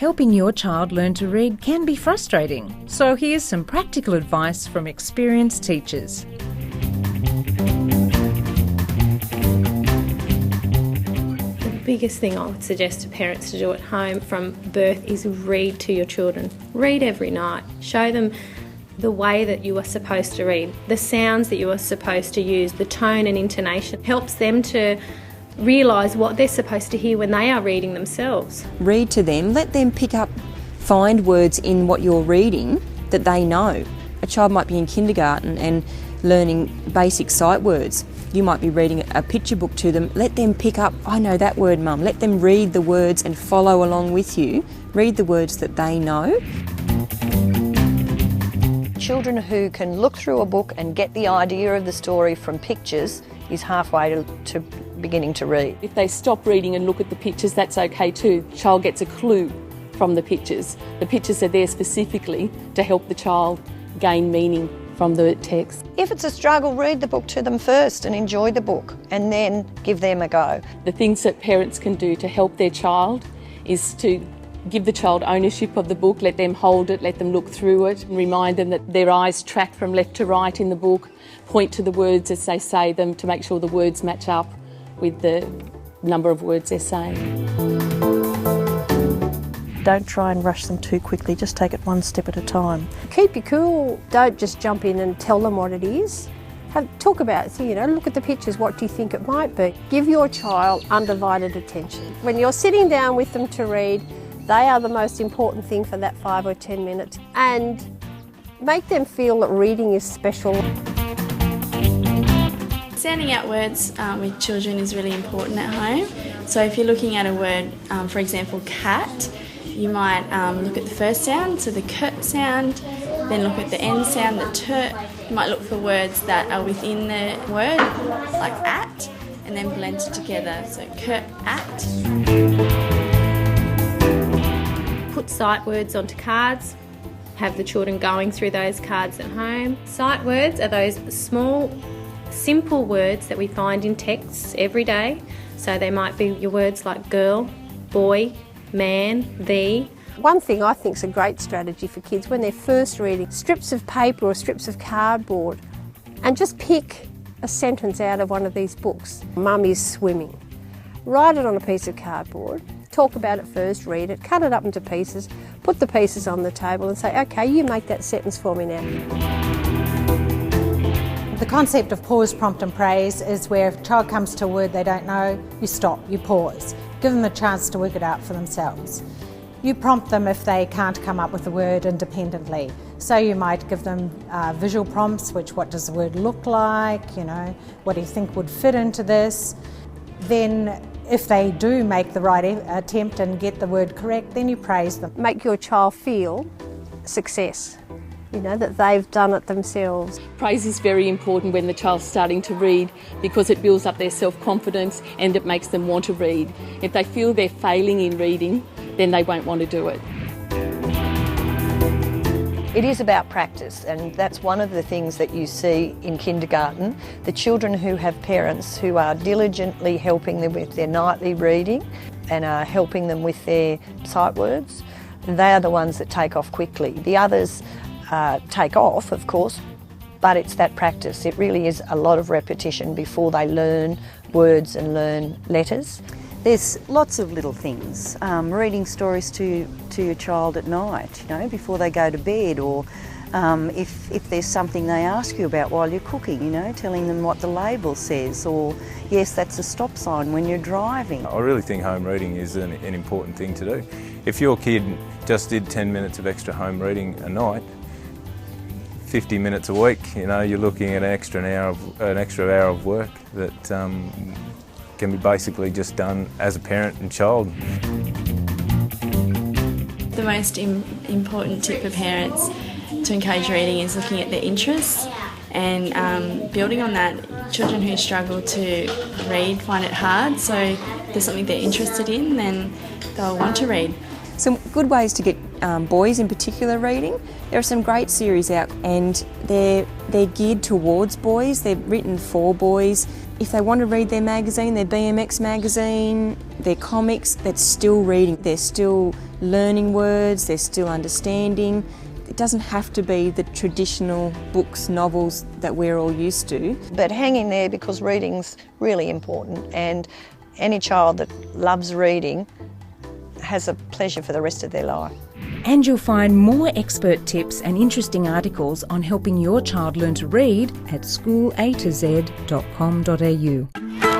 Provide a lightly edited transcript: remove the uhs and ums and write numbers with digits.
Helping your child learn to read can be frustrating, so here's some practical advice from experienced teachers. The biggest thing I would suggest to parents to do at home from birth is read to your children. Read every night. Show them the way that you are supposed to read, the sounds that you are supposed to use, the tone and intonation. Helps them to realise what they're supposed to hear when they are reading themselves. Read to them, let them find words in what you're reading that they know. A child might be in kindergarten and learning basic sight words. You might be reading a picture book to them. Let them pick up, I know that word, Mum. Let them read the words and follow along with you. Read the words that they know. Children who can look through a book and get the idea of the story from pictures is halfway to beginning to read. If they stop reading and look at the pictures, that's okay too. The child gets a clue from the pictures. The pictures are there specifically to help the child gain meaning from the text. If it's a struggle, read the book to them first and enjoy the book, and then give them a go. The things that parents can do to help their child is to give the child ownership of the book, let them hold it, let them look through it, and remind them that their eyes track from left to right in the book, point to the words as they say them to make sure the words match up with the number of words they're saying. Don't try and rush them too quickly, just take it one step at a time. Keep your cool, don't just jump in and tell them what it is. Talk about it, so, look at the pictures, what do you think it might be? Give your child undivided attention. When you're sitting down with them to read, they are the most important thing for that 5 or 10 minutes, and make them feel that reading is special. Sounding out words with children is really important at home. So if you're looking at a word, for example, cat, you might look at the first sound, so the k sound, then look at the end sound, the t. You might look for words that are within the word, like at, and then blend it together, so k, at. Put sight words onto cards. Have the children going through those cards at home. Sight words are those small, simple words that we find in texts every day. So they might be your words like girl, boy, man, thee. One thing I think is a great strategy for kids when they're first reading, strips of paper or strips of cardboard, and just pick a sentence out of one of these books. Mum is swimming. Write it on a piece of cardboard, talk about it first, read it, cut it up into pieces, put the pieces on the table and say, okay, you make that sentence for me now. The concept of pause, prompt and praise is where if a child comes to a word they don't know, you stop, you pause. Give them a chance to work it out for themselves. You prompt them if they can't come up with the word independently. So you might give them visual prompts, what does the word look like, what do you think would fit into this? Then if they do make the right attempt and get the word correct, then you praise them. Make your child feel success, that they've done it themselves. Praise is very important when the child's starting to read because it builds up their self-confidence and it makes them want to read. If they feel they're failing in reading, then they won't want to do it. It is about practice, and that's one of the things that you see in kindergarten. The children who have parents who are diligently helping them with their nightly reading and are helping them with their sight words, they are the ones that take off quickly. The others take off, of course, but it's that practice. It really is a lot of repetition before they learn words and learn letters. There's lots of little things. Reading stories to your child at night, before they go to bed, or if there's something they ask you about while you're cooking, telling them what the label says, or yes, that's a stop sign when you're driving. I really think home reading is an important thing to do. If your kid just did 10 minutes of extra home reading a night, 50 minutes a week, you're looking at an extra hour of work that can be basically just done as a parent and child. The most important tip for parents to encourage reading is looking at their interests and building on that. Children who struggle to read find it hard, so if there's something they're interested in, then they'll want to read. Some good ways to get boys in particular reading. There are some great series out and they're geared towards boys. They're written for boys. If they want to read their magazine, their BMX magazine, their comics, that's still reading. They're still learning words, they're still understanding. It doesn't have to be the traditional books, novels that we're all used to. But hang in there, because reading's really important, and any child that loves reading has a pleasure for the rest of their life. And you'll find more expert tips and interesting articles on helping your child learn to read at schoolatz.com.au.